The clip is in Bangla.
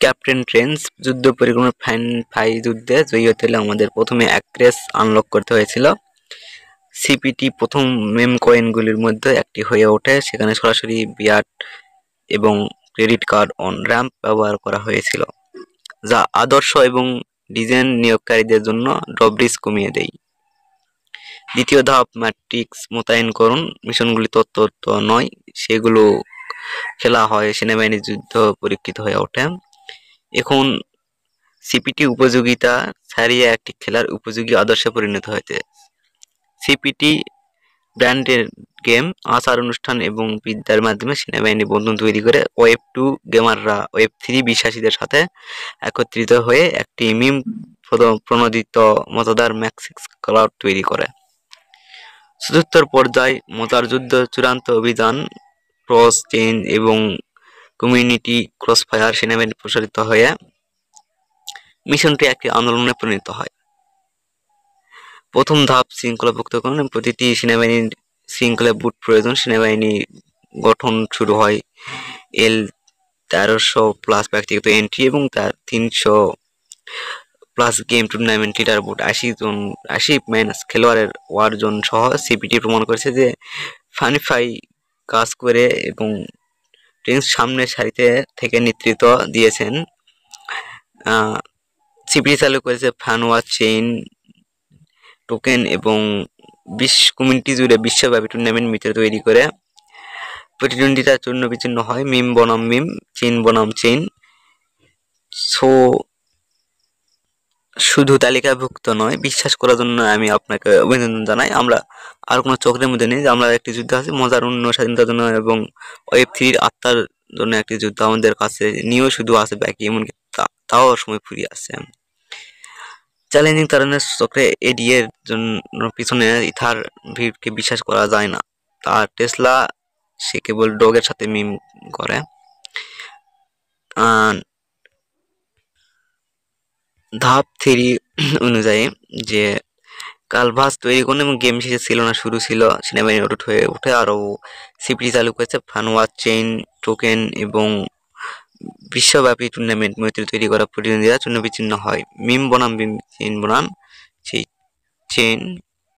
ক্যাপ্টেন ট্রেন্স যুদ্ধ পরিক্রমা ফাই যুদ্ধে জয়ী হতে হলে আমাদের প্রথমে অ্যাক্রেস আনলক করতে হয়েছিল। সিপিটি প্রথম মেম কয়েনগুলির মধ্যে একটি হয়ে ওঠে, সেখানে সরাসরি বিয়াট এবং ক্রেডিট কার্ড অন র্যাম্প ব্যবহার করা হয়েছিল, যা আদর্শ এবং ডিজাইন নিয়োগকারীদের জন্য ড্রপ রিস্ক কমিয়ে দেয়। দ্বিতীয় ধাপ ম্যাট্রিক্স মোতায়েন করুন। মিশনগুলি তত্ত্ব নয়, সেগুলো খেলা হয়, সেনাবাহিনীর যুদ্ধ পরীক্ষিত হয়ে ওঠে। এখন সিপিটি উপযোগিতা ছাড়িয়ে একটি খেলার উপযোগী আদর্শে পরিণত হয়েছে। সিপিটি ব্র্যান্ডের গেম, আচার অনুষ্ঠান এবং বিদ্যার মাধ্যমে সেনাবাহিনী বন্ধন তৈরি করে ওয়েব 2 গেমাররা ওয়েব 3 বিশ্বাসীদের সাথে একত্রিত হয়ে একটি মিম প্রণোদিত মজাদার ম্যাক্সিক্স ক্লাউড তৈরি করে। চতুর্থ পর্যায় মজার যুদ্ধ চূড়ান্ত অভিযান, ক্রস চেঞ্জ এবং কমিউনিটি ক্রসফায়ার সেনাবাহিনী প্রসারিত হয়ে মিশনটি একটি আন্দোলনে পরিণত হয়। প্রথম ধাপ শৃঙ্খলাভুক্তকরণ। প্রতিটি সেনাবাহিনীর শৃঙ্খলা বুট প্রয়োজন। সেনাবাহিনী গঠন শুরু হয় L1300+ ব্যক্তিগত এন্ট্রি এবং তার 300+ গেম টুর্নামেন্ট লিডার বুট 80 খেলোয়াড়ের ওয়ার জোন সহ। সিপিটি প্রমাণ করেছে যে ফানিফাই কাজ করে এবং ট্রেন্স সামনের সারিতে থেকে নেতৃত্ব দিয়েছেন। সিপিটি চালু করেছে ফানওয়া চেইন টোকেন এবং কমিউনিটি জুড়ে বিশ্বব্যাপী টুর্নামেন্ট মিত্র তৈরি করে প্রতিদ্বন্দ্বিতা চূর্ণ বিচ্ছিন্ন হয়। মিম বনাম মিম, চেইন বনাম চেইন। সো শুধু তালিকাভুক্ত নয়, বিশ্বাস করার জন্য আমি আপনাকে অভিনন্দন জানাই। আমরা আর কোনো চক্রের মধ্যে নেই যে আমরা একটি যুদ্ধ আছে মজার অন্য স্বাধীনতার জন্য এবং ওয়েব 3 আত্মার জন্য একটি যুদ্ধ আমাদের কাছে নিয়েও শুধু আছে বাকি, এমনকি তাও সময় ফুরিয়ে আসছে। চ্যালেঞ্জিং তারণের চক্রে এডি এর জন্য পিছনে ইথার ভিড়কে বিশ্বাস করা যায় না। তার টেসলা, সে কেবল ডগের সাথে মিম করে। ধাপ 3 অনুযায়ী যে কালভাস তৈরি করুন এবং গেম শেষে ছিল না, শুরু ছিল সেনাবাহিনী অটুট হয়ে ওঠে। আরও সিপিটি চালু করেছে ফানওয়া চেইন টোকেন এবং বিশ্বব্যাপী টুর্নামেন্ট মৈত্রী তৈরি করা প্রতিদ্বন্দ্বীরা চূর্ণ বিচ্ছিন্ন হয়। মিম বনাম মিম, চেইন বনাম সেই চেইন।